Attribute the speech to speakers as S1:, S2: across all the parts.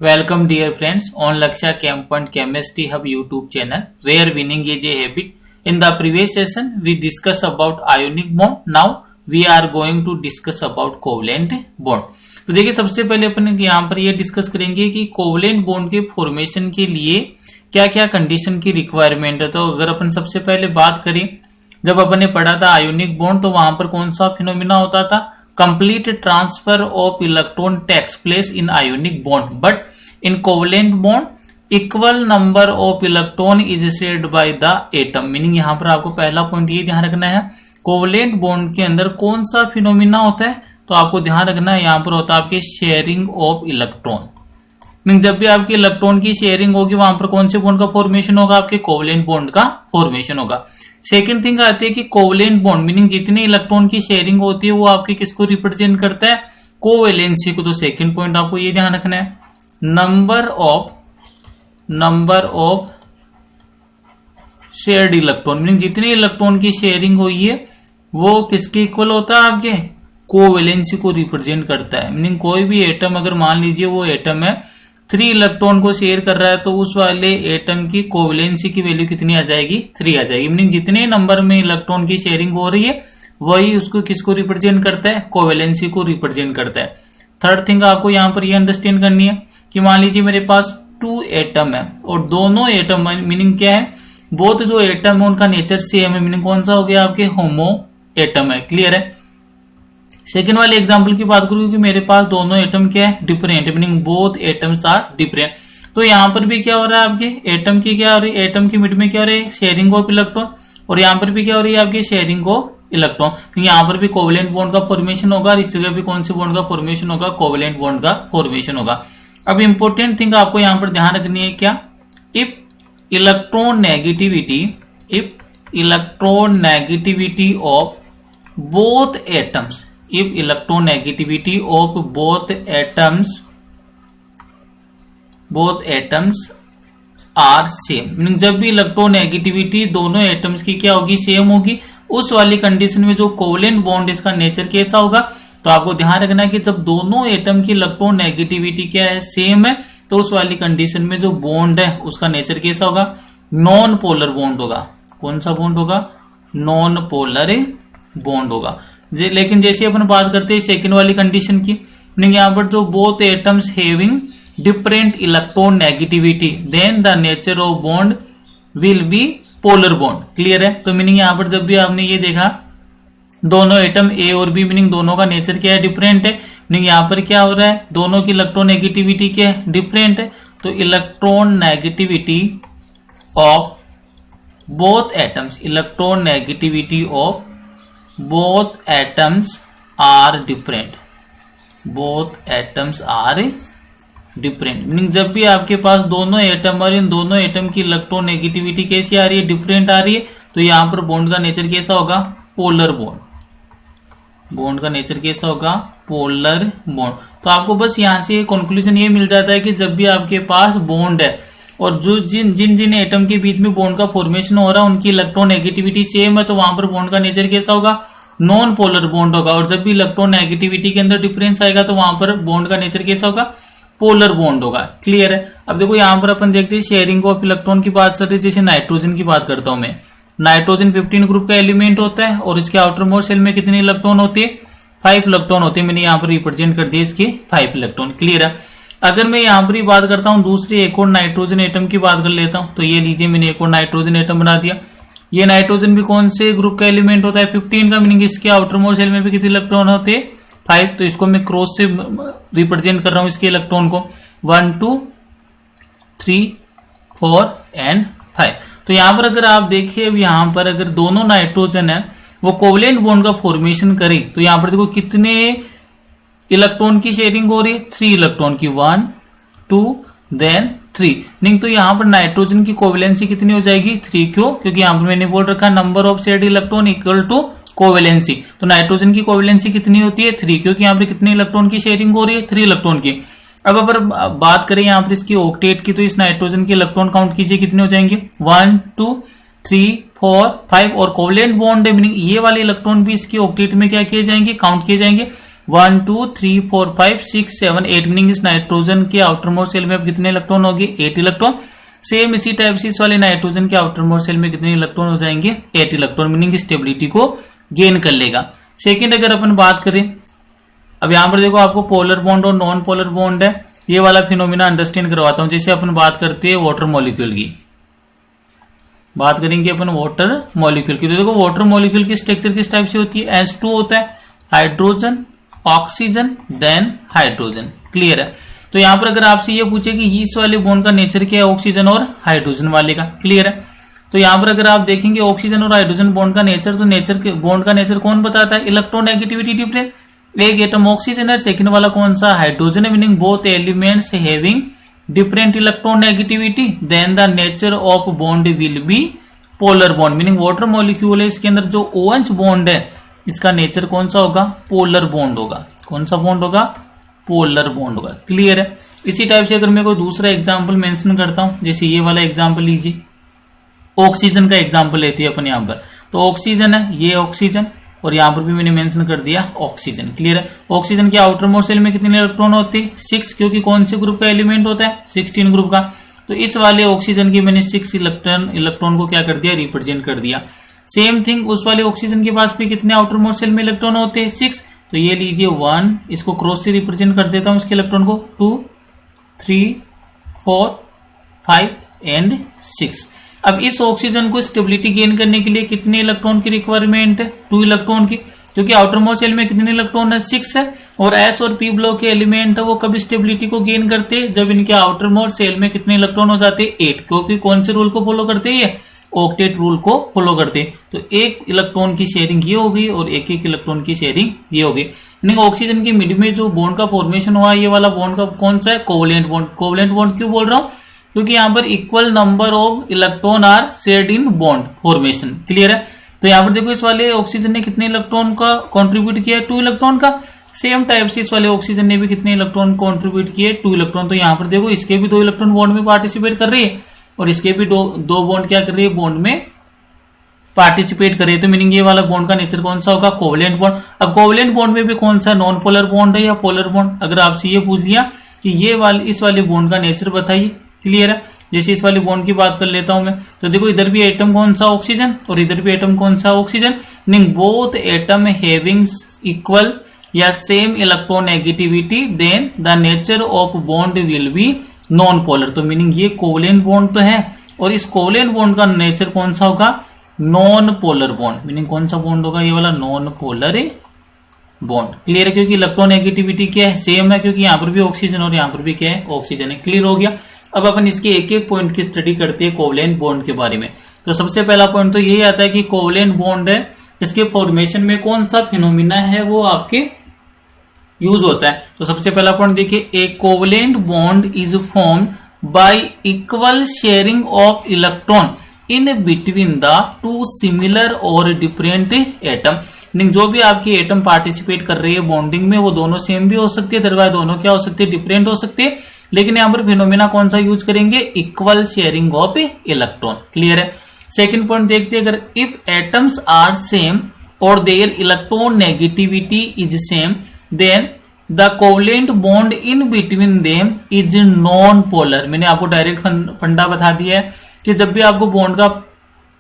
S1: Welcome dear friends on Laksha Camp and Chemistry Hub YouTube channel where winning is a habit. In the previous session we discussed about ionic bond. Now we are going to discuss about covalent bond. तो देखिए सबसे पहले अपन यहाँ पर ये discuss करेंगे कि covalent bond के फॉर्मेशन के लिए क्या क्या कंडीशन की रिक्वायरमेंट है। तो अगर अपन सबसे पहले बात करें, जब अपन ने पढ़ा था आयोनिक बॉन्ड तो वहां पर कौन सा फिनोमिना होता था, complete transfer of electron takes place in ionic bond but in covalent bond equal number of electron is shared by the atom. Meaning यहाँ पर आपको पहला पॉइंट ये ध्यान रखना है, कोवलेंट बॉन्ड के अंदर कौन सा फिनोमिना होता है, तो आपको ध्यान रखना है यहाँ पर होता है आपके शेयरिंग ऑफ इलेक्ट्रॉन। मीन जब भी आपकी इलेक्ट्रॉन की शेयरिंग होगी वहां पर कौन से बॉन्ड का फॉर्मेशन होगा, आपके कोवलेंट बॉन्ड का फॉर्मेशन होगा। सेकंड थिंग आती है कि कोवलेंट बॉन्ड मीनिंग जितने इलेक्ट्रॉन की शेयरिंग होती है वो आपके किसको रिप्रेजेंट करता है, कोवेलेंसी को। तो सेकंड पॉइंट आपको ये ध्यान रखना है, number of shared electron meaning जितने इलेक्ट्रॉन की शेयरिंग हुई है वो किसके इक्वल होता है, आपके कोवेलेंसी को रिप्रेजेंट करता है। मीनिंग कोई भी एटम अगर मान लीजिए वो एटम है 3 इलेक्ट्रॉन को शेयर कर रहा है तो उस वाले एटम की कोवेलेंसी की वैल्यू कितनी आ जाएगी, 3 आ जाएगी। मीनिंग जितने नंबर में इलेक्ट्रॉन की शेयरिंग हो रही है वही उसको किसको रिप्रेजेंट करता है, कोवेलेंसी को रिप्रेजेंट करता है। थर्ड थिंग आपको यहाँ पर ये अंडरस्टैंड करनी है कि मान लीजिए मेरे पास 2 एटम है और दोनों एटम मीनिंग क्या है, बोथ जो एटम है उनका नेचर सेम है। मीनिंग कौन सा हो गया, आपके होमो एटम है। क्लियर है। सेकेंड वाले एग्जांपल की बात करूं कि मेरे पास दोनों एटम क्या है, different, meaning both atoms are different. तो यहाँ पर भी क्या हो रहा है, आपके एटम की क्या हो रही है, एटम की मिड में क्या हो रही है, शेयरिंग ऑफ इलेक्ट्रॉन, और यहाँ पर भी क्या हो रही है आपकी शेयरिंग ऑफ इलेक्ट्रॉन। तो यहाँ पर भी कोवलेंट बॉन्ड का फॉर्मेशन होगा और इस जगह भी कौन से बॉन्ड का फॉर्मेशन होगा, कोवलेंट बॉन्ड का फॉर्मेशन होगा। अब इंपॉर्टेंट थिंग आपको यहाँ पर ध्यान रखनी है क्या, if electron negativity of both atoms, if electronegativity of both atoms are same, meaning जब भी इलेक्ट्रोनेगेटिविटी दोनों एटम्स की क्या होगी, सेम होगी, उस वाली कंडीशन में जो कोवलेंट बॉन्ड इसका नेचर कैसा होगा। तो आपको ध्यान रखना है कि जब दोनों एटम की इलेक्ट्रोनेगेटिविटी क्या है, सेम है, तो उस वाली कंडीशन में जो बॉन्ड है उसका नेचर कैसा होगा, नॉन पोलर बॉन्ड होगा। कौन सा बॉन्ड होगा, नॉन पोलर बॉन्ड होगा। लेकिन जैसे अपन बात करते हैं सेकेंड वाली कंडीशन की, मीनिंग यहाँ पर जो both atoms having different electron negativity then the nature of bond will be polar bond. Clear है। तो मीनिंग यहाँ पर जब भी आपने ये देखा दोनों एटम ए और बी, मीनिंग दोनों का नेचर क्या है, डिफरेंट है, मीनिंग यहाँ पर क्या हो रहा है, दोनों की इलेक्ट्रॉन नेगेटिविटी क्या है, डिफरेंट है। तो electron negativity of both atoms, electron negativity of both atoms are different, meaning जब भी आपके पास दोनों एटम और इन दोनों एटम की इलेक्ट्रॉन नेगेटिविटी कैसी आ रही है, डिफरेंट आ रही है, तो यहां पर बॉन्ड का नेचर कैसा होगा, पोलर बॉन्ड। बॉन्ड का नेचर कैसा होगा, पोलर बॉन्ड। तो आपको बस यहां से कंक्लूजन ये मिल जाता है कि जब भी आपके पास बॉन्ड है और जो जिन एटम के बीच में बॉन्ड का फॉर्मेशन हो रहा है उनकी इलेक्ट्रॉन नेगेटिविटी सेम है, तो वहां पर बॉन्ड का नेचर कैसा होगा, नॉन पोलर बॉन्ड होगा। और जब भी इलेक्ट्रॉन नेगेटिविटी के अंदर डिफरेंस आएगा तो वहां पर बॉन्ड का नेचर कैसा होगा, पोलर बॉन्ड होगा। क्लियर है। अब देखो यहाँ पर अपन देखते हैं शेयरिंग ऑफ इलेक्ट्रॉन की बात कर रहे हैं, जैसे नाइट्रोजन की बात करता हूं मैं। नाइट्रोजन 15 ग्रुप का एलिमेंट होता है और इसके आउटर मोस्ट शेल में कितने इलेक्ट्रॉन होते हैं, 5 इलेक्ट्रॉन होते हैं। मैंने यहाँ पर रिप्रेजेंट कर दिया इसके 5 इलेक्ट्रॉन। क्लियर है। अगर मैं यहाँ पर ही बात करता हूँ दूसरी एक और नाइट्रोजन एटम की बात कर लेता हूँ, तो ये लीजिए मैंने एक और नाइट्रोजन एटम बना दिया। ये नाइट्रोजन भी कौन से ग्रुप का एलिमेंट होता है, 15 का, मीनिंग इसके आउटर मोस्ट शेल में भी कितने इलेक्ट्रॉन होते हैं, 5। तो इसको मैं क्रॉस से रिप्रेजेंट कर रहा हूं इसके इलेक्ट्रॉन को, 1 2 3 4 एंड 5। तो यहां पर अगर आप देखिए, यहां पर अगर दोनों नाइट्रोजन है वो कोवलेंट बॉन्ड का फॉर्मेशन करे तो यहां पर देखो कितने इलेक्ट्रॉन की शेयरिंग हो रही है, 3 इलेक्ट्रॉन की, 1 2 देन 3। नहीं तो यहाँ पर नाइट्रोजन की कोवेलेंसी कितनी हो जाएगी, 3। क्यों, क्योंकि यहाँ पर मैंने बोल रखा number of shared electron equal to covalency. तो नाइट्रोजन की कोवेलेंसी कितनी होती है, 3, क्योंकि यहाँ पर कितने इलेक्ट्रॉन की शेयरिंग हो रही है, 3 इलेक्ट्रॉन की। अब अगर बात करें यहाँ पर इसकी ऑक्टेट की, तो इस नाइट्रोजन के इलेक्ट्रॉन काउंट कीजिए कितने हो जाएंगे, 1 2 3 4 5। और कोवेलेंट बॉन्ड है मीनिंग ये वाले इलेक्ट्रॉन भी इसकी ऑक्टेट में क्या किए जाएंगे, काउंट किए जाएंगे। 1 2 3 4 5 6 7 8 मीनिंग इस नाइट्रोजन के आउटर मोस्ट सेल में अब कितने इलेक्ट्रॉन होंगे 8 इलेक्ट्रॉन। सेम इसी टाइप से इस वाले नाइट्रोजन के आउटर मोस्ट सेल में कितने इलेक्ट्रॉन हो जाएंगे 8 इलेक्ट्रॉन, मीनिंग स्टेबिलिटी को गेन कर लेगा। सेकेंड अगर अपन बात करें, अब यहां पर देखो आपको पोलर बॉन्ड और नॉन पोलर बॉन्ड है, ये वाला फिनोमिना अंडरस्टैंड करवाता हूं। जैसे अपन बात करते हैं वाटर मॉलिक्यूल की, बात करेंगे अपन वाटर मॉलिक्यूल की, तो देखो वाटर मॉलिक्यूल की स्ट्रक्चर किस टाइप से होती है, H2 होता है, hydrogen, oxygen, then hydrogen. Clear है। तो यहां पर अगर आपसे ये पूछे कि इस वाले बॉन्ड का नेचर क्या है, ऑक्सीजन और हाइड्रोजन वाले का। क्लियर है। तो यहां पर अगर आप देखेंगे ऑक्सीजन और हाइड्रोजन बॉन्ड का नेचर, तो नेचर के बॉन्ड का नेचर कौन बताता है, इलेक्ट्रोनेगेटिविटी डिफरेंस। एक एटम ऑक्सीजन है, सेकंड वाला कौन सा हाइड्रोजन है, meaning both elements having different electronegativity, then the nature of bond will be polar bond, meaning water molecule है, इसके अंदर जो OH बॉन्ड है इसका नेचर कौन सा होगा, पोलर बॉन्ड होगा। कौन सा बॉन्ड होगा, पोलर बॉन्ड होगा। क्लियर है। इसी टाइप से अगर मैं कोई दूसरा एग्जाम्पल मेंशन करता हूं, जैसे ये वाला एग्जाम्पल लीजिए, ऑक्सीजन का एग्जाम्पल लेते हैं अपन यहां पर, तो ऑक्सीजन है, ये ऑक्सीजन, और यहां पर भी मैंने मेंशन कर दिया ऑक्सीजन। क्लियर है। ऑक्सीजन के आउटर मोस्ट सेल में कितने इलेक्ट्रॉन होते हैं 6, क्योंकि कौन से ग्रुप का एलिमेंट होता है 16 ग्रुप का। तो इस वाले ऑक्सीजन के मैंने 6 इलेक्ट्रॉन को क्या कर दिया, रिप्रेजेंट कर दिया। सेम थिंग उस वाले ऑक्सीजन के पास भी कितने आउटर मोस्ट सेल में इलेक्ट्रॉन होते हैं 6, तो ये लीजिए 1, इसको क्रॉस से रिप्रेजेंट कर देता हूं इसके इलेक्ट्रॉन को, 2 3 4 5 एंड 6। अब इस ऑक्सीजन को स्टेबिलिटी गेन करने के लिए कितने इलेक्ट्रॉन की रिक्वायरमेंट है, 2 इलेक्ट्रॉन की, क्योंकि आउटर मोस्ट सेल में कितने इलेक्ट्रॉन है 6 है, और S और P ब्लॉक के एलिमेंट है वो कब स्टेबिलिटी को गेन करते हैं, जब इनके आउटर मोस्ट सेल में कितने इलेक्ट्रॉन हो जाते हैं 8, क्योंकि कौन से रूल को फॉलो करते हैं, ये ऑक्टेट रूल को फॉलो करते हैं। तो एक इलेक्ट्रॉन की शेयरिंग ये हो गई और एक एक इलेक्ट्रॉन की शेयरिंग ये हो गई। ऑक्सीजन के मिड में जो बॉन्ड का फॉर्मेशन हुआ, ये वाला बॉन्ड का कौन सा है, कोवलेंट बॉन्ड। कोवलेंट बॉन्ड क्यों बोल रहा हूं, क्योंकि यहां पर equal number of electron are shared in bond formation. Clear है। तो यहां पर देखो इस वाले ऑक्सीजन ने कितने इलेक्ट्रॉन का कंट्रीब्यूट किया है, 2 इलेक्ट्रॉन का। सेम टाइप से इस वाले ऑक्सीजन ने भी कितने इलेक्ट्रॉन कंट्रीब्यूट किए, 2 इलेक्ट्रॉन। तो यहां पर देखो इसके भी 2 इलेक्ट्रॉन बॉन्ड में पार्टिसिपेट कर रही है और इसके भी दो बॉन्ड क्या कर रही है, बॉन्ड में पार्टिसिपेट करे। तो मीनिंग ये वाला बॉन्ड का नेचर कौन सा होगा, कोवलेंट बॉन्ड। अब कोवलेंट बॉन्ड में भी कौन सा नॉन पोलर बॉन्ड है या पोलर बॉन्ड, अगर आपसे ये पूछ लिया कि ये वाले इस वाले बॉन्ड का नेचर बताइए। क्लियर है। जैसे इस वाले बॉन्ड की बात कर लेता हूं मैं, तो देखो इधर भी एटम कौन सा ऑक्सीजन और इधर भी एटम कौन सा oxygen, meaning both atom having equal या same electronegativity, then the nature of bond will be non polar. तो मीनिंग ये कोवलेंट बॉन्ड तो है और इस कोवलेंट बॉन्ड का नेचर कौन सा होगा, नॉन पोलर बॉन्ड। मीनिंग कौन सा बॉन्ड होगा, ये वाला नॉन पोलर बॉन्ड। क्लियर है। क्योंकि इलेक्ट्रोनेगेटिविटी क्या है, सेम है, क्योंकि यहां पर भी ऑक्सीजन और यहां पर भी क्या है, ऑक्सीजन है। क्लियर हो गया। अब अपन इसके एक एक पॉइंट की स्टडी करते हैं कोवलेंट बॉन्ड के बारे में। तो सबसे पहला पॉइंट तो यही आता है कि कोवलेंट बॉन्ड है, इसके फॉर्मेशन में कौन सा फिनोमिना है वो आपके यूज होता है। तो सबसे पहला पॉइंट देखिए, a covalent bond is formed by equal sharing of electron in between the 2 similar और डिफरेंट एटम। जो भी आपके एटम पार्टिसिपेट कर रही है बॉन्डिंग में, वो दोनों सेम भी हो सकती है, अदरवाइज दोनों क्या हो सकते हैं, डिफरेंट हो सकते हैं। लेकिन यहां पर फिनोमिना कौन सा यूज करेंगे, equal sharing of electron. Clear है। सेकंड पॉइंट देखते हैं, अगर इफ एटम्स आर सेम और their electron negativity is same, then the covalent bond in between them is non polar. मैंने आपको डायरेक्ट फंडा बता दिया है कि जब भी आपको बॉन्ड का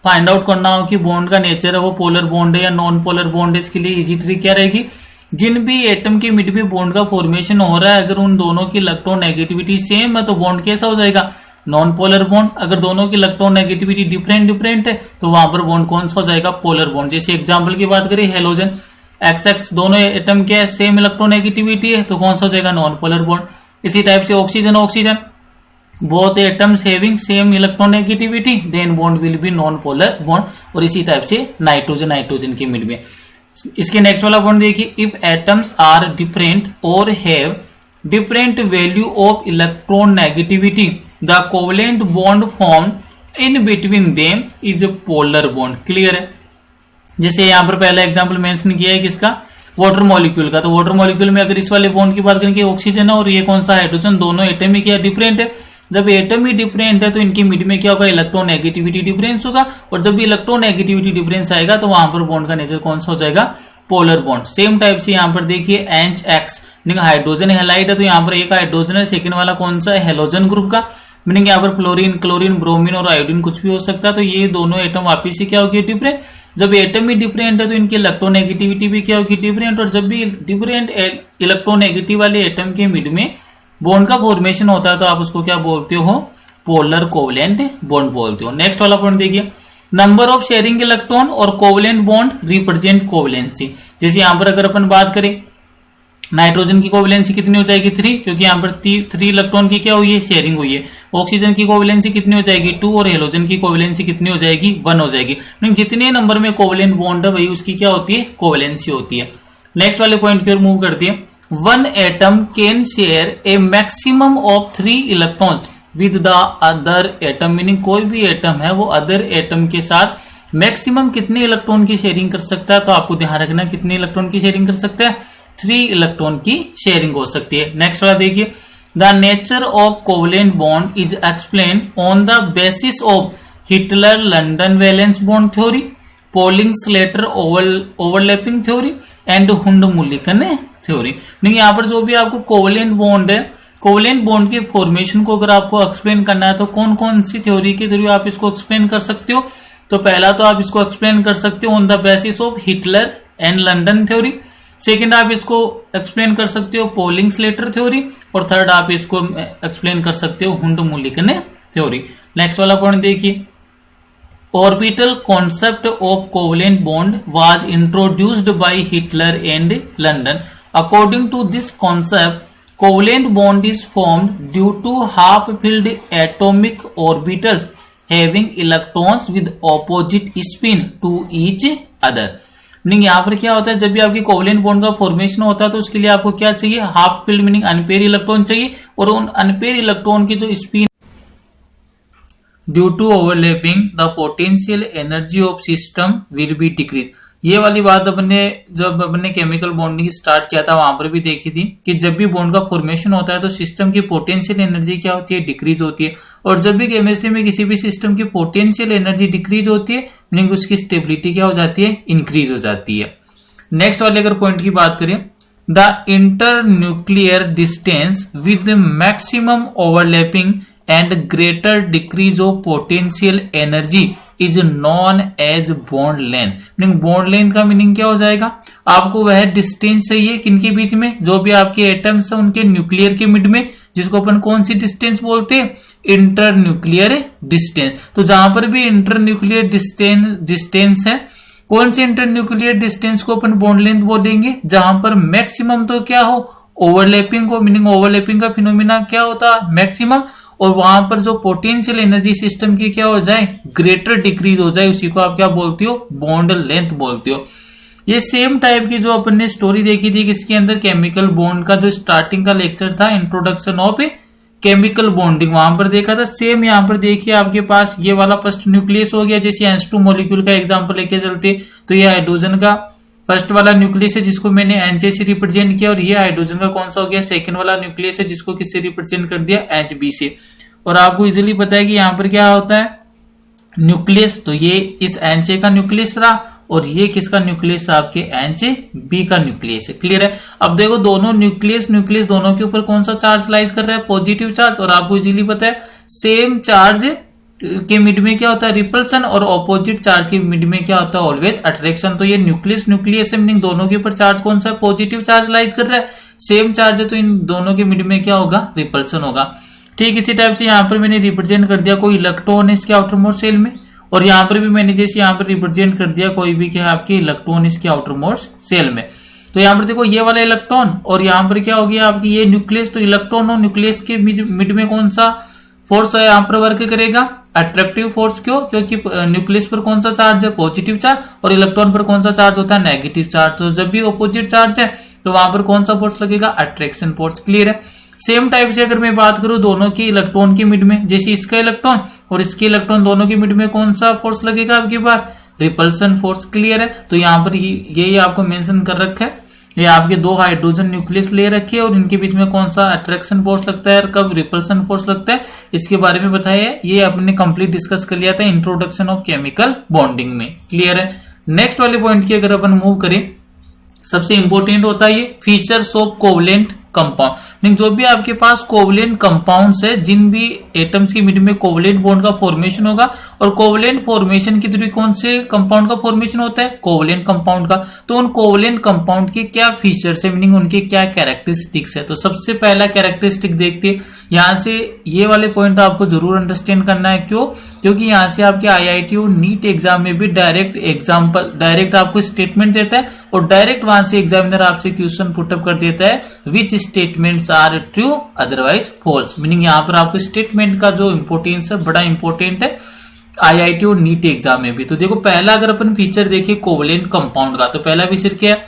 S1: फाइंड आउट करना हो कि बॉन्ड का नेचर है वो पोलर बॉन्ड है या नॉन पोलर बॉन्ड है, इसके लिए इजी ट्रिक क्या रहेगी, जिन भी एटम के मिड में बॉन्ड का फॉर्मेशन हो रहा है, अगर उन दोनों की इलेक्ट्रॉन नेगेटिविटी सेम है तो बॉन्ड कैसा हो जाएगा, नॉन पोलर बॉन्ड। अगर दोनों की इलेक्ट्रॉन नेगेटिविटी डिफरेंट है तो वहां पर बॉन्ड कौन सा हो जाएगा, पोलर बॉन्ड। जैसे एग्जाम्पल की बात करें, हेलोजन XX दोनों एटम के सेम इलेक्ट्रॉन नेगेटिविटी है तो कौन सा हो जाएगा, नॉन पोलर बॉन्ड। इसी टाइप से oxygen both atoms having same electron negativity, then bond will be non polar bond. और इसी टाइप से नाइट्रोजन के मिड में। इसके नेक्स्ट वाला पॉइंट देखिए, इफ एटम्स आर डिफरेंट और have different value of electron negativity, the covalent bond form in between them is polar bond. Clear है। जैसे यहां पर पहला एग्जांपल मेंशन किया है किसका, वाटर मॉलिक्यूल का। तो वाटर मॉलिक्यूल में अगर इस वाले बॉन्ड की बात करें, ऑक्सीजन है और ये कौन सा हाइड्रोजन, दोनों एटम ही क्या डिफरेंट है। जब एटम ही डिफरेंट है तो इनके मिड में क्या होगा, इलेक्ट्रॉन नेगेटिविटी डिफरेंस होगा, और जब भी इलेक्ट्रॉन नेगेटिविटी डिफरेंस आएगा तो वहां पर बॉन्ड का नेचर कौन सा हो जाएगा, पोलर बॉन्ड। सेम टाइप से यहाँ पर देखिए NH हाइड्रोजन हैलाइड है, तो यहाँ पर एक हाइड्रोजन है, सेकंड वाला कौन सा है, हेलोजन ग्रुप का, मीनिंग यहाँ पर फ्लोरीन, क्लोरीन, ब्रोमीन और आयोडीन कुछ भी हो सकता है। तो ये दोनों एटम वापिस से क्या होगी, डिफरेंट। जब एटम ही डिफरेंट है तो इनकी इलेक्ट्रोनेगेटिविटी भी क्या होगी, डिफरेंट। और जब भी डिफरेंट इलेक्ट्रोनेगेटिव वाले एटम के मिड में बॉन्ड का फॉर्मेशन होता है तो आप उसको क्या बोलते हो, पोलर कोवलेंट बॉन्ड बोलते हो। नेक्स्ट वाला पॉइंट देखिए, नंबर ऑफ शेयरिंग इलेक्ट्रॉन और कोवलेंट बॉन्ड रिप्रेजेंट कोवलेंसी। जैसे यहां पर अगर अपन बात करें, नाइट्रोजन की कोवलेंसी कितनी हो जाएगी 3, क्योंकि यहाँ पर 3 इलेक्ट्रॉन की क्या हुई है, शेयरिंग हुई है। ऑक्सीजन की कोवलेंसी कितनी हो जाएगी 2, और हेलोजन की कोवलेंसी कितनी हो जाएगी 1 हो जाएगी। जितने नंबर में कोवलेंट बॉन्ड है वही उसकी क्या होती है, कोवलेंसी होती है। नेक्स्ट वाले पॉइंट की ओर मूव करते हैं। 1 atom can share A maximum of 3 electrons with the other atom, meaning कोई भी एटम है वो अदर एटम के साथ मैक्सिमम कितने इलेक्ट्रॉन की शेयरिंग कर सकता है। तो आपको ध्यान रखना कितने इलेक्ट्रॉन की शेयरिंग कर सकता है, 3 इलेक्ट्रॉन की शेयरिंग हो सकती है। नेक्स्ट वाला देखिए, the nature of covalent bond is explain on the basis of Hitler London valence bond theory, polling Slater overlapping theory and Hund Mulliken theory. नहीं, यहाँ पर जो भी आपको कोवलेंट बॉन्ड है, कोवलेंट बॉन्ड के फॉर्मेशन को अगर आपको एक्सप्लेन करना है तो कौन कौन सी थ्योरी के थ्रू आप इसको एक्सप्लेन कर सकते हो। तो पहला तो आप इसको एक्सप्लेन कर सकते हो on the basis of Heitler and London theory, second आप इसको एक्सप्लेन कर सकते हो पोलिंग स्लेटर थ्योरी, और थर्ड आप इसको एक्सप्लेन कर सकते हो हुंड मुलिकन थ्योरी। नेक्स्ट वाला पॉइंट देखिए, orbital concept of covalent bond was introduced by Heitler and London. According to this concept, covalent bond is formed due to half filled atomic orbitals having electrons with opposite spin to each other. Meaning यहाँ पर क्या होता है, जब भी आपकी covalent bond का formation होता है तो उसके लिए आपको क्या चाहिए, half filled meaning unpair electron चाहिए, और उन अनपेयर इलेक्ट्रॉन की जो spin due to overlapping the potential energy of system will be decrease. ये वाली बात अपने जब अपने केमिकल बॉन्डिंग स्टार्ट किया था वहां पर भी देखी थी कि जब भी बॉन्ड का फॉर्मेशन होता है तो सिस्टम की पोटेंशियल एनर्जी क्या होती है, डिक्रीज होती है। और जब भी केमिस्ट्री में किसी भी सिस्टम की पोटेंशियल एनर्जी डिक्रीज होती है मीनिंग उसकी स्टेबिलिटी क्या हो जाती है, इंक्रीज हो जाती है। नेक्स्ट वाले अगर पॉइंट की बात करें, the inter nuclear distance with maximum overlapping and greater decrease of potential energy is known as bond length. Meaning bond length का मीनिंग क्या हो जाएगा, आपको वह डिस्टेंस चाहिए किनके बीच में, जो भी आपके एटम्स है उनके न्यूक्लियर के मिड में, जिसको अपन कौन सी डिस्टेंस बोलते हैं, इंटर न्यूक्लियर डिस्टेंस। तो जहां पर भी इंटर न्यूक्लियर डिस्टेंस है, कौन सी इंटर न्यूक्लियर डिस्टेंस को अपन बॉन्ड लेंथ बोलेंगे, जहां पर मैक्सिमम तो क्या हो, ओवरलैपिंग को, मीनिंग ओवरलैपिंग का फिनोमिना क्या होता है, मैक्सिमम, और वहां पर जो पोटेंशियल एनर्जी सिस्टम की क्या हो जाए, ग्रेटर डिक्रीज हो जाए, उसी को आप क्या बोलते हो, बॉन्ड लेंथ बोलते हो। ये सेम टाइप की जो अपन ने स्टोरी देखी थी किसके अंदर, केमिकल बॉन्ड का जो स्टार्टिंग का लेक्चर था, इंट्रोडक्शन ऑफ केमिकल बॉन्डिंग, वहां पर देखा था। सेम यहाँ पर देखिए आपके पास ये वाला फर्स्ट न्यूक्लियस हो गया, जैसे H2 मॉलिक्यूल का एग्जांपल लेके चलते तो ये हाइड्रोजन का फर्स्ट वाला न्यूक्लियस है जिसको मैंने NJ से रिप्रेजेंट किया, और ये हाइड्रोजन का कौन सा हो गया, सेकंड वाला न्यूक्लियस है जिसको किससे रिप्रेजेंट कर दिया, HB से। और आपको इजीली पता है कि यहाँ पर क्या होता है, न्यूक्लियस, तो ये इस NJ का न्यूक्लियस रहा, और ये किसका न्यूक्लियस, आपके HB का न्यूक्लियस है। क्लियर है। अब देखो दोनों न्यूक्लियस दोनों के ऊपर कौन सा चार्ज लाइज कर रहा है, पॉजिटिव चार्ज, और आपको इजीली पता है सेम चार्ज के मिड में क्या होता है, रिपल्सन, और ऑपोजिट चार्ज के मिड में क्या होता है, ऑलवेज अट्रैक्शन। तो ये न्यूक्लियस है, मीनिंग दोनों के ऊपर चार्ज कौन सा है, पॉजिटिव चार्ज लाइज कर रहा है, सेम चार्ज है, तो इन दोनों के मिड में क्या होगा, रिपल्सन होगा। ठीक इसी टाइप से यहाँ पर मैंने रिप्रेजेंट कर दिया कोई इलेक्ट्रॉन है इसके आउटर मोस्ट सेल में, और यहाँ पर भी मैंने जैसे यहाँ पर रिप्रेजेंट कर दिया कोई भी क्या आपके इलेक्ट्रॉन इसके आउटर मोस्ट सेल में। तो यहाँ पर देखो ये वाला इलेक्ट्रॉन, और यहाँ पर क्या हो गया आपकी ये न्यूक्लियस, तो इलेक्ट्रॉन और न्यूक्लियस के मिड में कौन सा फोर्स यहाँ पर वर्क करेगा, अट्रैक्टिव फोर्स। क्यों, क्योंकि न्यूक्लियस पर कौन सा चार्ज है, पॉजिटिव चार्ज, और इलेक्ट्रॉन पर कौन सा चार्ज होता है, नेगेटिव चार्ज। तो जब भी ऑपोजिट चार्ज है तो वहां पर कौन सा फोर्स लगेगा, अट्रैक्शन फोर्स। क्लियर है। सेम टाइप से अगर मैं बात करूं दोनों के इलेक्ट्रॉन के मिड में, जैसे इसका इलेक्ट्रॉन और इसके इलेक्ट्रॉन दोनों के मिड में कौन सा फोर्स लगेगा आपकी बार, रिपल्सन फोर्स। क्लियर है। तो यहाँ पर ये आपको मेंशन कर रखा है, ये आपके 2 हाइड्रोजन न्यूक्लियस ले रखे हैं और इनके बीच में कौन सा अट्रैक्शन फोर्स लगता है और कब रिपल्सन फोर्स लगता है, इसके बारे में बताया है। ये आपने कंप्लीट डिस्कस कर लिया था इंट्रोडक्शन ऑफ केमिकल बॉन्डिंग में। क्लियर है। नेक्स्ट वाले पॉइंट की अगर अपन मूव करें सबसे इंपॉर्टेंट होता है ये फीचर्स ऑफ कोवलेंट कंपाउंड। जो भी आपके पास कोवलेंट कंपाउंड्स है, जिन भी एटम्स के मिड में कोवलेंट बॉन्ड का फॉर्मेशन होगा, और कोवलेंट फॉर्मेशन के थ्रू कौन से कंपाउंड का फॉर्मेशन होता है, कोवलेंट कंपाउंड का। तो उन कोवलेंट कंपाउंड के क्या फीचर्स है, मीनिंग उनके क्या कैरेक्टरिस्टिक्स है। तो सबसे पहला कैरेक्टरिस्टिक देखते हैं। यहां से ये वाले पॉइंट आपको जरूर अंडरस्टैंड करना है। क्यों? क्योंकि यहां से आपके IIT और नीट एग्जाम में भी डायरेक्ट आपको स्टेटमेंट देता है, और डायरेक्ट वहां से एग्जामिनर आपसे क्वेश्चन पुटअप कर देता है, which statements are true otherwise false. Meaning यहाँ पर आपको स्टेटमेंट का जो इंपोर्टेंस है बड़ा इंपॉर्टेंट है IIT और नीट एग्जाम में भी। तो देखो पहला अगर अपन फीचर देखिए कोवलेंट कंपाउंड का, तो पहला फीचर क्या है,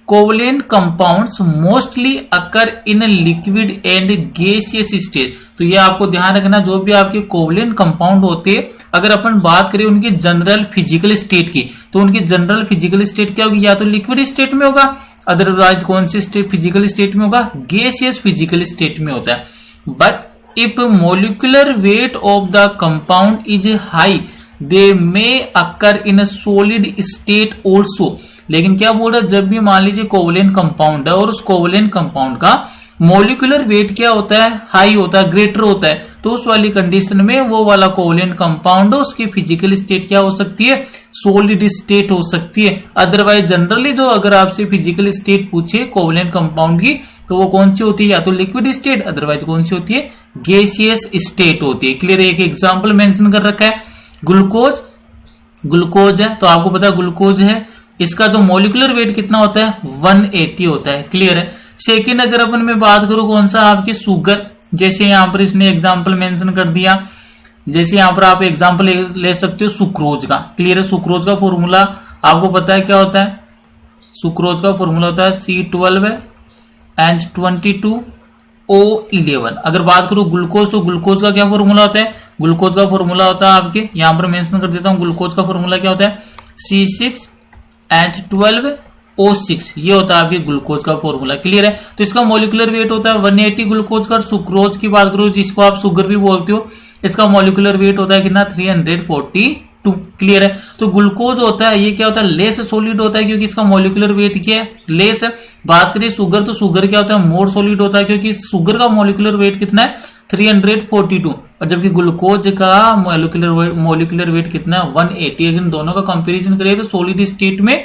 S1: covalent compounds mostly occur in liquid and gaseous stage. तो ये आपको ध्यान रखना, जो भी आपके कोवलेंट कंपाउंड होते हैं, अगर अपन बात करें उनकी जनरल फिजिकल स्टेट की, तो उनकी जनरल फिजिकल स्टेट क्या होगी, या तो लिक्विड स्टेट में होगा, अदरवाइज कौन सी स्टेट फिजिकल स्टेट में होगा, गैसियस फिजिकल स्टेट में होता है। But if molecular weight of the compound is high they may occur in solid state also. लेकिन क्या बोल रहा है, जब भी मान लीजिए कोवलेंट कंपाउंड है और उस कोवलेंट कंपाउंड का मोलिकुलर वेट क्या होता है, हाई होता है, ग्रेटर होता है, तो उस वाली कंडीशन में वो वाला कोवलेंट कंपाउंड उसकी फिजिकल स्टेट क्या हो सकती है, सॉलिड स्टेट हो सकती है। अदरवाइज जनरली जो अगर आपसे फिजिकल स्टेट पूछे कोवलेंट कंपाउंड की, तो वो कौन सी होती है, या तो लिक्विड स्टेट, अदरवाइज कौन सी होती है, गैसियस स्टेट होती है। क्लियर है? एक एग्जाम्पल मेंशन कर रखा है, ग्लूकोज है, तो आपको पता है ग्लूकोज है, इसका जो मोलिकुलर वेट कितना होता है, 180 होता है। क्लियर है? सेकेंड अगर अपन में बात करूं कौन सा, आपकी शुगर, जैसे यहां पर इसने एग्जाम्पल मेंशन कर दिया, जैसे यहां पर आप एग्जाम्पल ले सकते हो सुक्रोज का। क्लियर है? सुक्रोज का फॉर्मूला आपको पता है क्या होता है, सुक्रोज का फॉर्मूला होता है C12H22O11। अगर बात करूं ग्लूकोज, तो ग्लूकोज का क्या फॉर्मूला होता है, ग्लूकोज का फॉर्मूला होता है आपके यहां पर मेंशन कर देता हूं, ग्लूकोज का फॉर्मूला क्या होता है, C6H12O6, ये होता है आपके ग्लूकोज का फॉर्मूला। क्लियर है? तो इसका मोलिकुलर वेट होता है 180 ग्लूकोज का। सुक्रोज की बात करो, जिसको आप शुगर भी बोलते हो, इसका मोलिकुलर वेट होता है कितना, 342। क्लियर है? तो ग्लूकोज होता है, ये क्या होता है, लेस सॉलिड होता है, क्योंकि इसका मोलिकुलर वेट क्या है, लेस है। बात करिए शुगर, तो शुगर क्या होता है, मोर सॉलिड होता है, क्योंकि शुगर का मोलिकुलर वेट कितना है, 342, और जबकि ग्लूकोज का मोलिकुलर वेट कितना है, 180। अगर दोनों का कंपैरिजन करें तो सॉलिड स्टेट में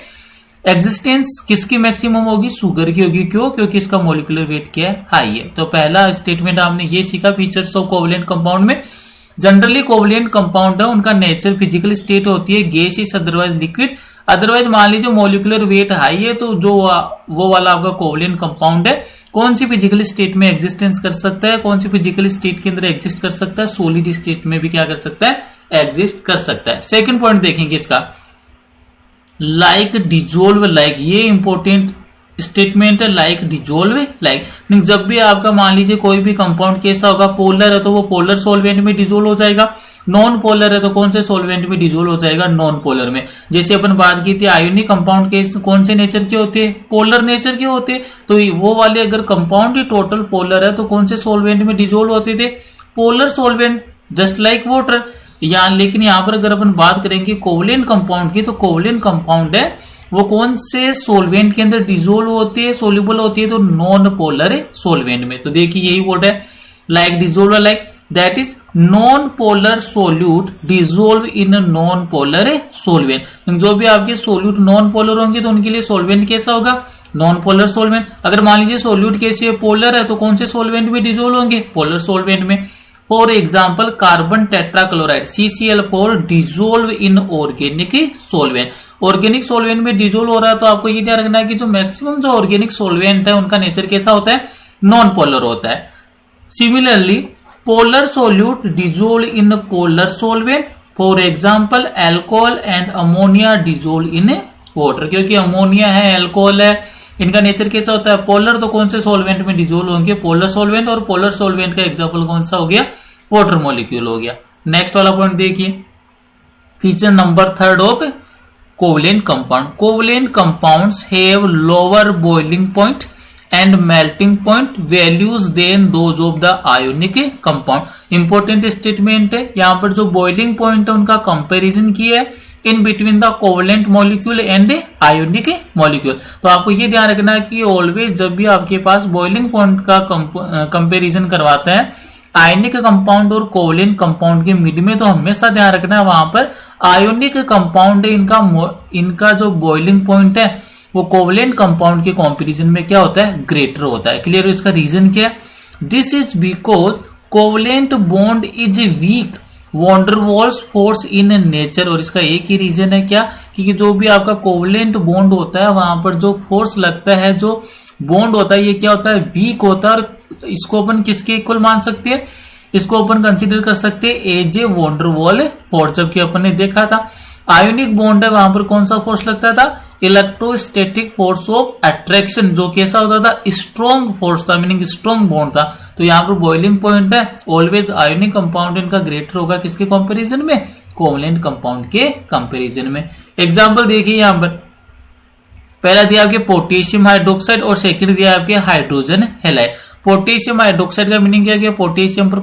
S1: एग्जिस्टेंस किसकी मैक्सिमम होगी, शुगर की होगी। क्यों? क्योंकि इसका मोलिकुलर वेट क्या है, हाई है। तो पहला स्टेटमेंट आपने ये सीखा फीचर्स ऑफ कोवलेंट कंपाउंड में। जनरली कोवलेंट कंपाउंड है, उनका नेचर फिजिकल स्टेट होती है गैसियस, अदरवाइज लिक्विड। अदरवाइज मान लीजिए मोलिकुलर वेट हाई है, तो जो वो वाला आपका कोवलेंट कंपाउंड है कौन सी फिजिकल स्टेट में एग्जिस्टेंस कर सकता है, कौन सी फिजिकल स्टेट के अंदर एग्जिस्ट कर सकता है, सॉलिड स्टेट में भी क्या कर सकता है, एग्जिस्ट कर सकता है। सेकंड पॉइंट देखेंगे इसका, लाइक डिजोल्व लाइक, ये इंपॉर्टेंट स्टेटमेंट है, लाइक डिजोल्व लाइक। जब भी आपका मान लीजिए कोई भी कंपाउंड कैसा होगा, पोलर है तो वो पोलर सॉल्वेंट में डिजोल्व हो जाएगा, नॉन पोलर है तो कौन से सॉल्वेंट में डिजोल्व हो जाएगा, नॉन पोलर में। जैसे अपन बात की थी आयोनिक कंपाउंड के कौन से नेचर के होते हैं, पोलर नेचर के होते हैं। तो वो वाले अगर कंपाउंड ही टोटल पोलर है तो कौन से सॉल्वेंट में डिजोल्व होते थे, polar solvent, just like water. लेकिन यहाँ पर अगर अपन बात करेंगे कोवलेंट कंपाउंड की, तो कोवलेंट कंपाउंड है वो कौन से सॉल्वेंट के अंदर डिजोल्व होती है, सोल्यूबल होती है, तो नॉन पोलर सॉल्वेंट में। तो देखिए यही बोल रहा है, like dissolve like, that is non polar solute dissolve in non polar सोल्वेंट। जो भी आपके सोल्यूट नॉन पोलर होंगे तो उनके लिए सोल्वेंट कैसा होगा, नॉन पोलर सोल्वेंट। अगर मान लीजिए सोल्यूट कैसे पोलर है तो कौन से सोल्वेंट में डिजोल्व होंगे, पोलर सोल्वेंट में। For example carbon tetrachloride CCl4 dissolve in organic सोल्वेंट। Organic सोल्वेंट में डिजोल्व हो रहा है तो आपको ये ध्यान रखना है कि जो मैक्सिमम जो ऑर्गेनिक सोल्वेंट है उनका नेचर कैसा होता है, नॉन पोलर होता है। Similarly polar solute dissolve in polar सोल्वेंट, for example alcohol and ammonia dissolve in water. क्योंकि अमोनिया है, एल्कोहल है, इनका नेचर कैसा होता है, पोलर, तो कौन से सॉल्वेंट में डिजोल्व होंगे, पोलर सॉल्वेंट। और पोलर सॉल्वेंट का एग्जांपल कौन सा हो गया, वाटर मॉलिक्यूल हो गया। नेक्स्ट वाला पॉइंट देखिए, feature number third of covalent compound. Covalent compounds have lower boiling point and melting point values than those of the ionic compound. Important statement है, यहाँ पर जो बॉइलिंग पॉइंट है उनका कंपेरिजन किया है इन between the covalent molecule and ionic molecule. तो आपको ये ध्यान रखना है कि ऑलवेज जब भी आपके पास बॉइलिंग पॉइंट का कंपैरिजन करवाता है आयनिक कंपाउंड और कोवलेंट कंपाउंड के मिड में, तो हमेशा ध्यान रखना है वहां पर आयोनिक कंपाउंड है इनका जो बॉइलिंग पॉइंट है वो कोवलेंट कंपाउंड के कंपैरिजन में क्या होता है, ग्रेटर होता है। क्लियर? इसका रीजन क्या है? This is because covalent bond is weak van der Waals force in nature. और इसका एक ही रीजन है क्या, कि जो भी आपका कोवलेंट बॉन्ड होता है वहां पर जो फोर्स लगता है, जो बॉन्ड होता है, ये क्या होता है, वीक होता है। और इसको अपन किसके इक्वल मान सकते हैं, इसको अपन कंसीडर कर सकते हैं एज ए वॉन्डरवॉल फोर्स। जबकि अपन ने देखा था आयोनिक बॉन्ड है वहां पर कौन सा फोर्स लगता था, इलेक्ट्रोस्टैटिक फोर्स ऑफ अट्रैक्शन, जो कैसा होता था, स्ट्रॉन्ग फोर्स था, मीनिंग स्ट्रॉन्ग बॉन्ड था। तो यहाँ पर बॉइलिंग पॉइंट है ऑलवेज आयोनिक कंपाउंड इनका ग्रेटर होगा किसके कंपैरिजन में, कोवलेंट कंपाउंड के कंपैरिजन में। एग्जांपल देखिए यहाँ पर पहला दिया आपके पोटेशियम हाइड्रोक्साइड और सेकंड दिया आपके हाइड्रोजन हैलाइड। पोटेशियम हाइड्रोक्साइड का मीनिंग क्या है, पोटेशियम पर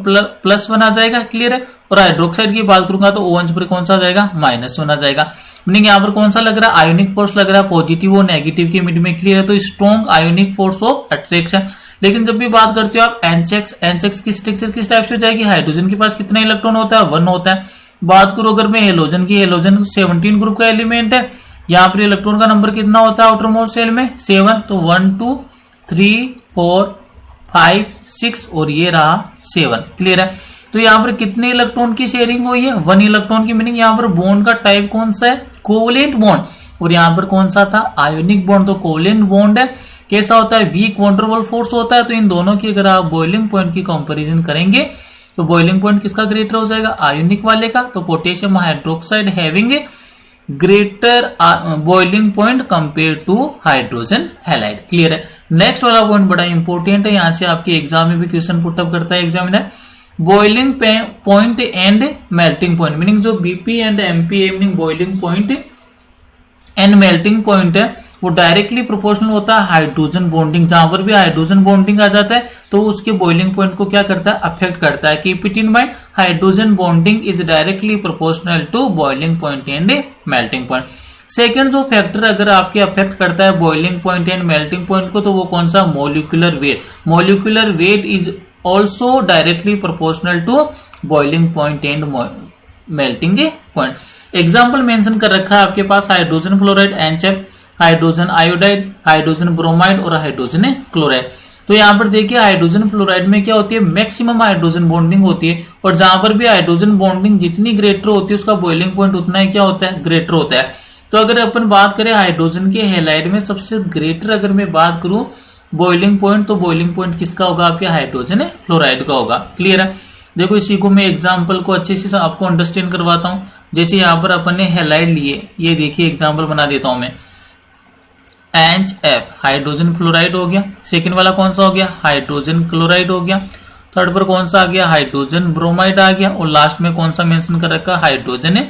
S1: +1 आ जाएगा। क्लियर है? और हाइड्रोक्साइड की बात करूंगा तो OH पर कौन सा आ जाएगा, -1 आ जाएगा। मीनिंग यहाँ पर कौन सा लग रहा है, आयोनिक फोर्स लग रहा है, पॉजिटिव और नेगेटिव के मिड में। क्लियर है? तो strong ionic force of attraction. लेकिन जब भी बात करते हो आप एनचेक्स की स्ट्रक्चर किस टाइप से हो जाएगी, हाइड्रोजन के पास कितना इलेक्ट्रॉन होता है, 1 होता है। बात करो अगर मैं हेलोजन की, हेलोजन 17 ग्रुप का एलिमेंट है, यहाँ पर इलेक्ट्रॉन का नंबर कितना होता है आउटर मोस्ट शेल में, 7। तो 1 2 3 4 5 6 और ये रहा 7। क्लियर है? तो यहाँ पर कितने इलेक्ट्रॉन की शेयरिंग हुई है, 1 इलेक्ट्रॉन की। मीनिंग यहाँ पर बॉन्ड का टाइप कौन सा है, कोवलेंट बॉन्ड। और यहाँ पर कौन सा था, आयोनिक बॉन्ड। तो कोवलेंट बॉन्ड है, कैसा होता है, वीक वॉन्डरवॉल फोर्स होता है। तो इन दोनों की अगर आप बॉइलिंग पॉइंट की कंपैरिजन करेंगे तो बॉइलिंग पॉइंट किसका ग्रेटर हो जाएगा, आयोनिक वाले का। तो potassium hydroxide having greater boiling point compare to hydrogen halide. Clear है? नेक्स्ट वाला पॉइंट बड़ा इंपॉर्टेंट है, यहां से आपके एग्जाम में भी क्वेश्चन पुटअप करता है examiner. Boiling point and melting point, meaning जो बीपी एंड एमपी है, meaning boiling point and melting point है, वो डायरेक्टली प्रोपोर्शनल होता है हाइड्रोजन बॉन्डिंग। जहां पर भी हाइड्रोजन बॉन्डिंग आ जाता है तो उसके बॉइलिंग पॉइंट को क्या करता है, अफेक्ट करता है। Keep it in mind, hydrogen bonding is directly proportional to boiling point and melting point. Second जो फैक्टर अगर आपके अफेक्ट करता है boiling point and melting point को, तो वो कौन सा, molecular weight. Molecular weight is also directly proportional to boiling point and melting point. Example mention कर रखा है आपके पास, hydrogen fluoride HF, hydrogen iodide, hydrogen bromide और हाइड्रोजन क्लोराइड। तो यहाँ पर देखिए हाइड्रोजन फ्लोराइड में क्या होती है, मैक्सिमम हाइड्रोजन बॉन्डिंग होती है। और जहां पर भी हाइड्रोजन बॉन्डिंग जितनी ग्रेटर होती है उसका बॉइलिंग पॉइंट उतना ही क्या होता है, ग्रेटर होता है। तो अगर अपन बात करें हाइड्रोजन के हैलाइड में सबसे ग्रेटर अगर मैं बात करूं बॉइलिंग पॉइंट, तो बॉइलिंग पॉइंट किसका होगा, आपके हाइड्रोजन फ्लोराइड का होगा। क्लियर है? देखो इसी को मैं एग्जांपल को अच्छे से आपको अंडरस्टैंड करवाता हूं। जैसे यहाँ पर अपन ने हैलाइड लिए, ये देखिए एग्जांपल बना देता हूं मैं। HF हाइड्रोजन फ्लोराइड हो गया, सेकंड वाला कौन सा हो गया, हाइड्रोजन क्लोराइड हो गया, थर्ड पर कौन सा आ गया, हाइड्रोजन ब्रोमाइड आ गया, और लास्ट में कौन सा मेंशन कर रखा, हाइड्रोजन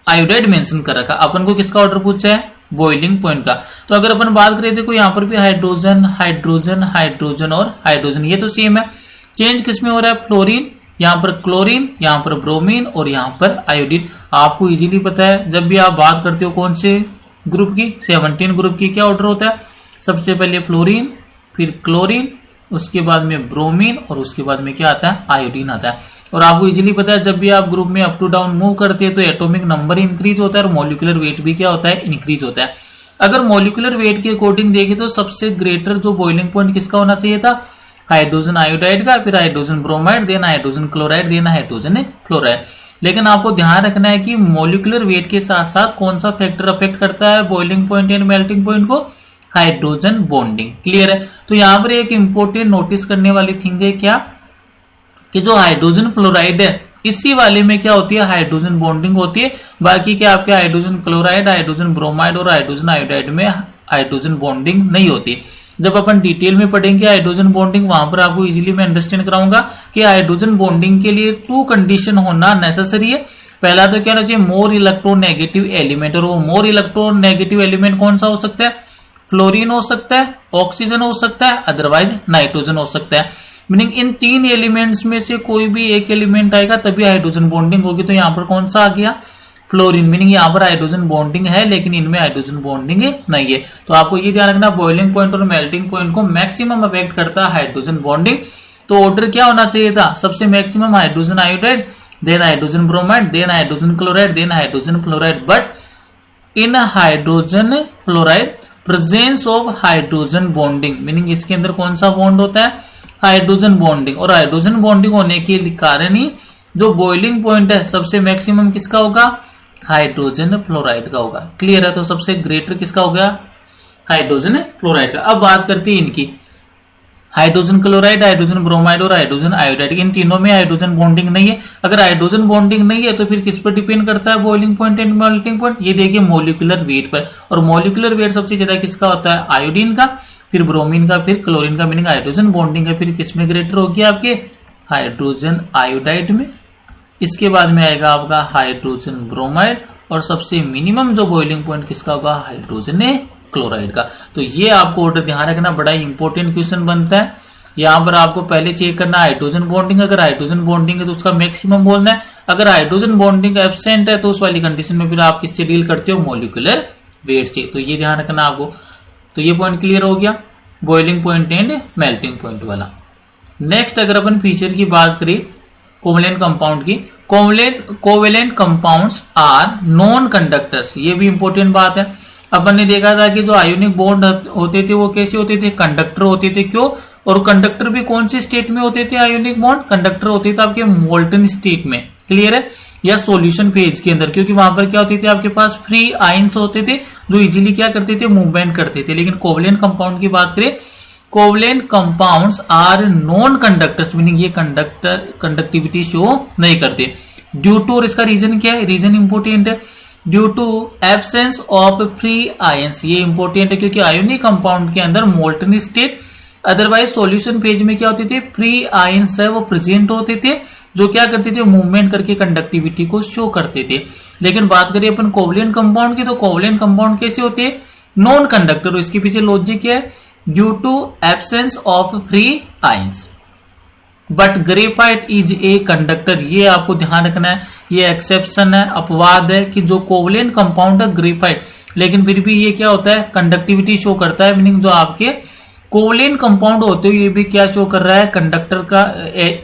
S1: आयोडाइड मेंशन कर रखा। अपन को किसका ऑर्डर पूछा है, बॉइलिंग पॉइंट का। तो अगर अपन बात करें देखो यहाँ पर भी हाइड्रोजन हाइड्रोजन हाइड्रोजन और हाइड्रोजन, ये तो सेम है। चेंज किसमें हो रहा है, फ्लोरीन, यहाँ पर क्लोरीन, यहाँ पर ब्रोमीन और यहाँ पर आयोडीन। आपको इजीली पता है जब भी आप बात करते हो कौन से ग्रुप की, 17 ग्रुप की, क्या ऑर्डर होता है, सबसे पहले फ्लोरीन, फिर क्लोरीन, उसके बाद में ब्रोमीन और उसके बाद में क्या आता है, आयोडीन आता है। और आपको इजीली पता है जब भी आप ग्रुप में अप टू डाउन मूव करते हैं तो एटॉमिक नंबर इंक्रीज होता है और मॉलिक्यूलर वेट भी क्या होता है, इंक्रीज होता है। अगर मॉलिक्यूलर वेट के अकॉर्डिंग देखें तो सबसे ग्रेटर जो बॉइलिंग पॉइंट किसका होना चाहिए था, हाइड्रोजन आयोडाइड का, फिर हाइड्रोजन ब्रोमाइड, देना हाइड्रोजन क्लोराइड, देना हाइड्रोजन फ्लोराइड। लेकिन आपको ध्यान रखना है कि मॉलिक्यूलर वेट के साथ साथ कौन सा फैक्टर अफेक्ट करता है boiling point and melting point को, हाइड्रोजन बॉन्डिंग। क्लियर है? तो यहाँ पर एक इंपॉर्टेंट नोटिस करने वाली थिंग है क्या, कि जो हाइड्रोजन फ्लोराइड है इसी वाले में क्या होती है, हाइड्रोजन बॉन्डिंग होती है। बाकी क्या आपके हाइड्रोजन क्लोराइड, हाइड्रोजन ब्रोमाइड और हाइड्रोजन आयोडाइड में हाइड्रोजन बॉन्डिंग नहीं होती। जब अपन डिटेल में पढ़ेंगे हाइड्रोजन बॉन्डिंग, वहां पर आपको इजीली मैं अंडरस्टैंड कराऊंगा कि हाइड्रोजन बॉन्डिंग के लिए 2 कंडीशन होना नेसेसरी है। पहला तो क्या होना चाहिए, मोर इलेक्ट्रोनेगेटिव एलिमेंट, और वो मोर इलेक्ट्रोनेगेटिव एलिमेंट कौन सा हो सकता है, फ्लोरीन हो सकता है, ऑक्सीजन हो सकता है, अदरवाइज नाइट्रोजन हो सकता है। मीनिंग इन 3 एलिमेंट्स में से कोई भी एक एलिमेंट आएगा तभी हाइड्रोजन बॉन्डिंग होगी। तो यहाँ पर कौन सा आ गया, फ्लोरीन, मीनिंग यहाँ पर हाइड्रोजन बॉन्डिंग है लेकिन इनमें हाइड्रोजन बॉन्डिंग नहीं है। तो आपको ये ध्यान रखना, बॉइलिंग पॉइंट और मेल्टिंग पॉइंट को मैक्सिमम अफेक्ट करता है हाइड्रोजन बॉन्डिंग। तो ऑर्डर क्या होना चाहिए था, सबसे maximum hydrogen iodide, then hydrogen bromide, then hydrogen chloride, then hydrogen fluoride. But in hydrogen fluoride presence of hydrogen bonding, meaning इसके अंदर कौन सा बॉन्ड होता है, हाइड्रोजन बॉन्डिंग। और हाइड्रोजन बॉन्डिंग होने के कारण ही जो बॉइलिंग पॉइंट है सबसे मैक्सिमम किसका होगा, हाइड्रोजन फ्लोराइड का होगा। क्लियर है, तो सबसे ग्रेटर किसका हो गया, हाइड्रोजन फ्लोराइड का। अब बात करते हैं इनकी, हाइड्रोजन क्लोराइड, हाइड्रोजन ब्रोमाइड और हाइड्रोजन आयोडाइड, इन तीनों में हाइड्रोजन बॉन्डिंग नहीं है। अगर हाइड्रोजन बॉन्डिंग नहीं है तो फिर किस पर डिपेंड करता है boiling point and melting point, ये देखिए मॉलिक्यूलर वेट पर। और मॉलिक्यूलर वेट सबसे ज्यादा किसका होता है, आयोडीन का, फिर ब्रोमीन का, फिर क्लोरीन का, मीनिंग हाइड्रोजन बॉन्डिंग है फिर किसमें ग्रेटर होगी, आपके हाइड्रोजन आयोडाइड में। इसके बाद में आएगा आपका हाइड्रोजन ब्रोमाइड, और सबसे मिनिमम जो बॉइलिंग पॉइंट किसका होगा, हाइड्रोजन क्लोराइड का। तो ये आपको ऑर्डर ध्यान रखना, बड़ा इंपॉर्टेंट क्वेश्चन बनता है। यहां पर आपको पहले चेक करना हाइड्रोजन बॉन्डिंग, अगर हाइड्रोजन बॉन्डिंग है तो उसका मैक्सिमम बोलना है। अगर हाइड्रोजन बॉन्डिंग एब्सेंट है तो उस वाली कंडीशन में फिर आप किससे डील करते हो, मॉलिक्यूलर वेट से। तो ये ध्यान रखना आपको। तो ये पॉइंट क्लियर हो गया, boiling point and melting point वाला। नेक्स्ट अगर अपन फीचर की बात करें कोवलेंट कंपाउंड की, covalent compounds are non conductors, ये भी इंपॉर्टेंट बात है। अपन ने देखा था कि जो आयोनिक बॉन्ड होते थे वो कैसे होते थे, कंडक्टर होते थे। क्यों, और कंडक्टर भी कौन सी स्टेट में होते थे, आयोनिक बॉन्ड कंडक्टर होते थे आपके मोल्टन स्टेट में, क्लियर है, या सॉल्यूशन फेज के अंदर, क्योंकि वहां पर क्या होते थे आपके पास फ्री आयंस होते थे जो इजीली क्या करते थे, मूवमेंट करते थे। लेकिन कोवलेंट कंपाउंड की बात करें, covalent compounds are non conductors, meaning ये कंडक्टिविटी शो नहीं करते ड्यू टू, और इसका रीजन क्या है, रीजन इंपोर्टेंट है, due to absence of free ions. ये इंपोर्टेंट है क्योंकि आयोनिक कंपाउंड के अंदर molten state, otherwise solution phase में क्या होते थे, फ्री आयंस है वो प्रेजेंट होते थे जो क्या करते थे, मूवमेंट करके कंडक्टिविटी को शो करते थे। लेकिन बात करें अपन कोवलेंट कंपाउंड की, तो कोवलेंट कंपाउंड कैसे होते हैं, नॉन कंडक्टर। इसके पीछे लॉजिक क्या है, due to absence of free ions. But graphite is a conductor, ये आपको ध्यान रखना है, ये एक्सेप्शन है, अपवाद है कि जो कोवलेंट कंपाउंड है ग्रेफाइट, लेकिन फिर भी ये क्या होता है, कंडक्टिविटी शो करता है। मीनिंग जो आपके कोवलेंट कंपाउंड होते हैं ये भी क्या शो कर रहा है, कंडक्टर का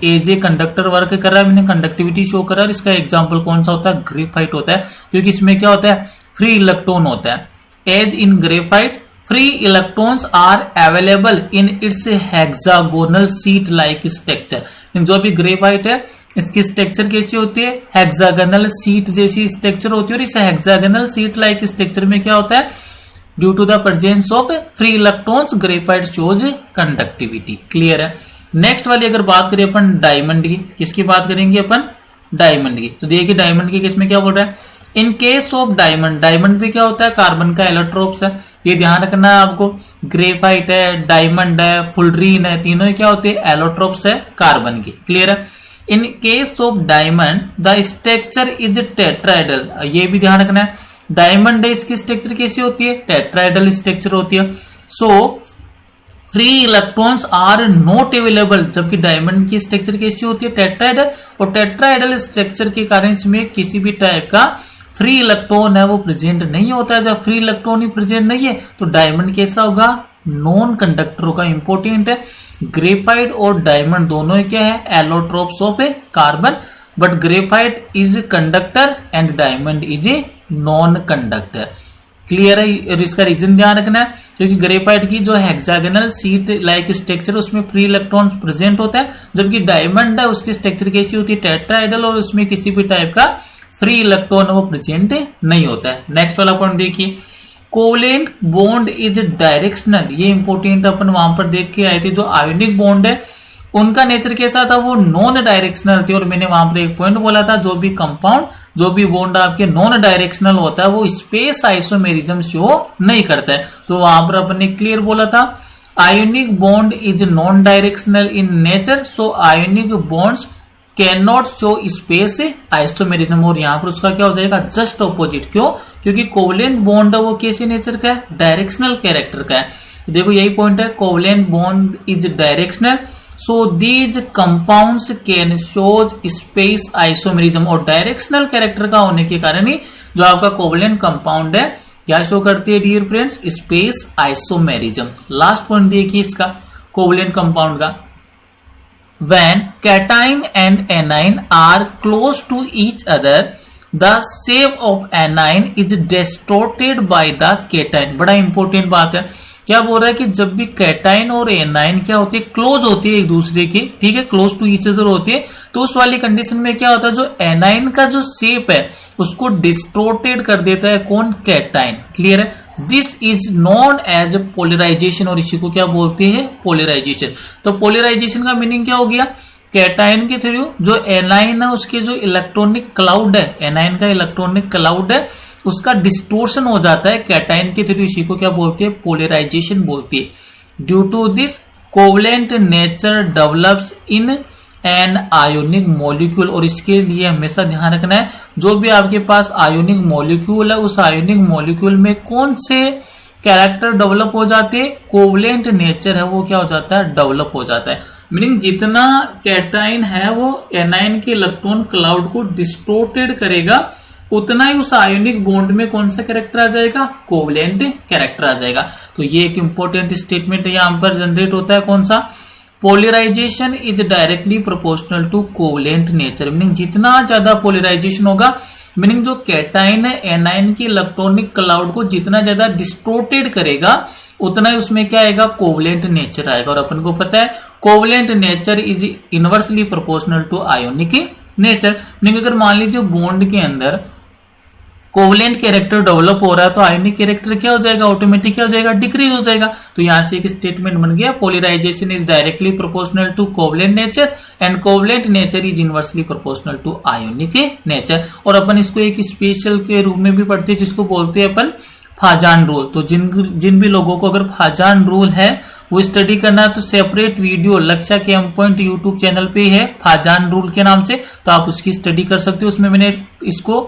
S1: एज ए कंडक्टर वर्क कर रहा है, मीनिंग कंडक्टिविटी शो कर रहा है। इसका एग्जांपल कौन सा होता है, ग्रेफाइट होता है, क्योंकि इसमें क्या होता है, फ्री इलेक्ट्रॉन होता है। As in graphite free electrons are available in its hexagonal sheet like structure. जो भी ग्रेफाइट है इसकी स्ट्रक्चर कैसी होती है, हेक्सागोनल सीट जैसी स्ट्रक्चर होती है। और इस हेक्सागोनल सीट लाइक स्ट्रक्चर में क्या होता है, due to the presence of free electrons graphite shows conductivity. Clear है। नेक्स्ट वाली अगर बात करें अपन डायमंड की, किसकी बात करेंगे अपन, डायमंड की। तो देखिए डायमंड के केस में क्या बोल रहा है, in case of diamond, diamond पे क्या होता है, कार्बन का एलोट्रोप्स है, ये ध्यान रखना है आपको। ग्रेफाइट है, डायमंड है, फुलरीन है, तीनों क्या होते हैं, एलोट्रोप्स है कार्बन के। क्लियर है। In case of diamond the structure is टेट्राइडल, ये भी ध्यान रखना है। डायमंड है, इसकी स्ट्रक्चर कैसी होती है, टेट्राइडल स्ट्रक्चर होती है। So free electrons are not available, जबकि डायमंड की स्ट्रक्चर कैसी होती है, टेट्राइडल, और टेट्राइडल स्ट्रक्चर के कारण इसमें किसी भी टाइप का फ्री इलेक्ट्रॉन है वो प्रेजेंट नहीं होता है। जब फ्री इलेक्ट्रॉन ही प्रेजेंट नहीं है तो डायमंड कैसा होगा, नॉन कंडक्टर होगा। इंपॉर्टेंट है, ग्रेफाइट और डायमंड दोनों क्या है, allotropes of A carbon, but graphite is conductor and diamond is a non conductor. Clear है। और इसका रीजन ध्यान रखना है, क्योंकि ग्रेफाइट की जो हेक्सागोनल सीट लाइक स्ट्रक्चर उसमें फ्री इलेक्ट्रॉन प्रेजेंट होता है, जबकि डायमंड है उसकी स्ट्रक्चर कैसी होती है, टेट्राइडल, और उसमें किसी भी टाइप का फ्री इलेक्ट्रॉन वो प्रेजेंट नहीं होता है। नेक्स्ट वाला पॉइंट देखिए, कोवलेंट बॉन्ड इज डायरेक्शनल, ये इंपॉर्टेंट अपन वहां पर देख के आए थे। जो आयोनिक बॉन्ड है उनका नेचर कैसा था, वो नॉन डायरेक्शनल थे। और मैंने वहां पर एक पॉइंट बोला था, जो भी कंपाउंड, जो भी बॉन्ड आपके नॉन डायरेक्शनल होता है वो स्पेस आइसोमेरिज्म शो नहीं करता है। तो वहां पर अपन ने क्लियर बोला था, ionic bond is non directional in nature, so ionic bonds can not show space isomerism. और यहां पर उसका क्या हो जाएगा, जस्ट ऑपोजिट। क्यों, क्योंकि कोवलेंट बॉन्ड है वो कैसे नेचर का है, डायरेक्शनल कैरेक्टर का है। देखो यही पॉइंट है, covalent bond is directional, so these compounds can shows space isomerism. और डायरेक्शनल कैरेक्टर का होने के कारण ही जो आपका कोवलेंट कंपाउंड है क्या शो करती है dear friends, space isomerism. Last point देखिए इसका कोवलेंट कंपाउंड का, when cation and anion are close to each other the shape of anion is distorted by the cation। बड़ा इंपॉर्टेंट बात है, क्या बोल रहा है कि जब भी कैटाइन और एनाइन क्या होती है, क्लोज होती है एक दूसरे के, ठीक है, क्लोज टू ईच अदर होती है, तो उस वाली कंडीशन में क्या होता है, जो एनाइन का जो शेप है उसको डिस्टोर्टेड कर देता है कौन, कैटाइन। क्लियर है, this is known as polarization, और इसी को क्या बोलते हैं, पोलराइजेशन। तो पोलराइजेशन का मीनिंग क्या हो गया, कैटाइन के थ्रू जो एनाइन है उसके जो इलेक्ट्रॉनिक क्लाउड है, एनाइन का इलेक्ट्रॉनिक क्लाउड है उसका डिस्टोर्शन हो जाता है कैटाइन के थ्रू, इसी को क्या बोलते हैं, पोलराइजेशन बोलती है। Due to this covalent nature develops in an ionic molecule, और इसके लिए हमेशा ध्यान रखना है जो भी आपके पास आयोनिक मॉलिक्यूल है उस आयोनिक मॉलिक्यूल में कौन से कैरेक्टर डेवलप हो जाते हैं, कोवलेंट नेचर है वो क्या हो जाता है, डेवलप हो जाता है। मीनिंग जितना कैटाइन है वो एनाइन के इलेक्ट्रॉन क्लाउड को डिस्टोर्टेड करेगा उतना ही उस आयोनिक बॉन्ड में कौन सा कैरेक्टर आ जाएगा, कोवलेंट कैरेक्टर आ जाएगा। तो ये एक इंपॉर्टेंट स्टेटमेंट यहां पर जनरेट होता है, कौन सा, polarization is directly proportional to covalent nature. Meaning जितना ज्यादा पोलराइजेशन होगा, मीनिंग जो कैटाइन है एनाइन की इलेक्ट्रॉनिक क्लाउड को जितना ज्यादा डिस्टोर्टेड करेगा उतना ही उसमें क्या आएगा, कोवलेंट नेचर आएगा। और अपन को पता है covalent nature is inversely proportional to ionic nature. Meaning अगर मान लीजिए बॉन्ड के अंदर कोवलेंट कैरेक्टर डेवलप हो रहा है तो आयोनिक कैरेक्टर क्या हो जाएगा, ऑटोमेटिक क्या हो जाएगा, डिक्रीज हो जाएगा। तो यहां से एक स्टेटमेंट बन गया, polarization is directly proportional to covalent nature and covalent nature is inversely proportional to ionic nature. और अपन इसको एक स्पेशल के रूप में भी पढ़ते हैं जिसको बोलते हैं अपन फाजान रूल। तो जिन भी लोगों को अगर फाजान रूल है वो स्टडी करना है तो सेपरेट वीडियो लक्ष्य के एम पॉइंट यूट्यूब चैनल पे है फाजान रूल के नाम से, तो आप उसकी स्टडी कर सकते हो। उसमें मैंने इसको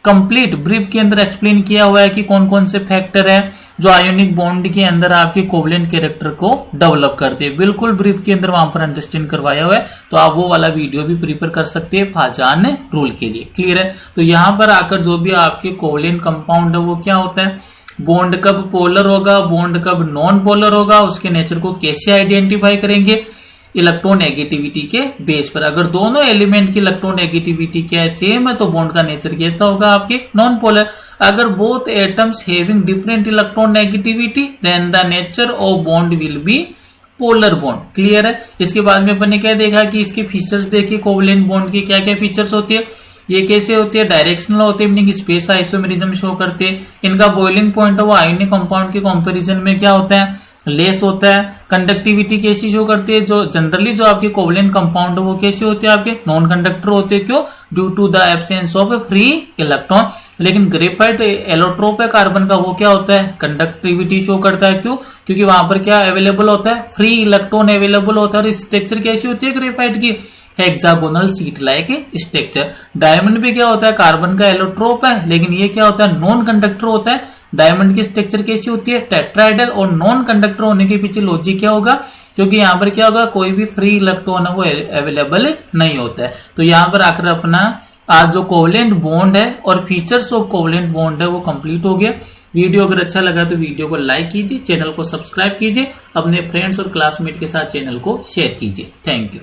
S1: कंप्लीट ब्रीफ के अंदर एक्सप्लेन किया हुआ है कि कौन कौन से फैक्टर है जो आयोनिक बॉन्ड के अंदर आपके कोवलेंट कैरेक्टर को डेवलप करते हैं, बिल्कुल ब्रीफ के अंदर वहां पर अंडरस्टैंड करवाया हुआ है। तो आप वो वाला वीडियो भी प्रिपेयर कर सकते हैं फाजान रूल के लिए। क्लियर है, तो यहां पर आकर जो भी आपके कोवलेंट कंपाउंड है वो क्या होता है, बॉन्ड कब पोलर होगा, बॉन्ड कब नॉन पोलर होगा, उसके नेचर को कैसे आइडेंटिफाई करेंगे, इलेक्ट्रोनेगेटिविटी के बेस पर। अगर दोनों एलिमेंट की इलेक्ट्रोनेगेटिविटी क्या है, सेम है, तो बॉन्ड का नेचर कैसा होगा आपके, नॉन पोलर। अगर both atoms having different electronegativity then the nature of bond will be polar bond. Clear है, इसके बाद में अपन ने क्या देखा कि इसके फीचर्स देखिए, कोवलेंट बॉन्ड के क्या क्या फीचर्स होती है, ये कैसे होती है, डायरेक्शनल होते हैं, मीनिंग स्पेस आइसोमेरिज्म शो करते हैं। इनका बॉइलिंग पॉइंट है वो आयोनिक कंपाउंड के कंपैरिजन में क्या होता है, लेस होता है। कंडक्टिविटी कैसी शो करती है, जो जनरली जो आपके कोवलेंट कंपाउंड है वो कैसे होते हैं, आपके नॉन कंडक्टर होते हैं। क्यों, due to the absence of free electron. लेकिन ग्रेफाइट एलोट्रोप है कार्बन का, वो क्या होता है, कंडक्टिविटी शो करता है। क्यों, क्योंकि वहां पर क्या अवेलेबल होता है, फ्री इलेक्ट्रॉन अवेलेबल होता है। और स्ट्रक्चर कैसी होती है ग्रेफाइट की, hexagonal sheet like structure. Diamond भी क्या होता है, कार्बन का एलोट्रोप है, लेकिन ये क्या होता है, नॉन कंडक्टर होता है। डायमंड की स्ट्रक्चर कैसी होती है, टेट्राइडल। और नॉन कंडक्टर होने के पीछे लॉजिक क्या होगा, क्योंकि यहाँ पर क्या होगा, कोई भी फ्री इलेक्ट्रॉन है वो अवेलेबल नहीं होता है। तो यहाँ पर आकर अपना आज जो कोवलेंट बॉन्ड है और फीचर्स ऑफ कोवलेंट बॉन्ड है वो कंप्लीट हो गया। वीडियो अगर अच्छा लगा तो वीडियो को लाइक कीजिए, चैनल को सब्सक्राइब कीजिए, अपने फ्रेंड्स और क्लासमेट के साथ चैनल को शेयर कीजिए। Thank you.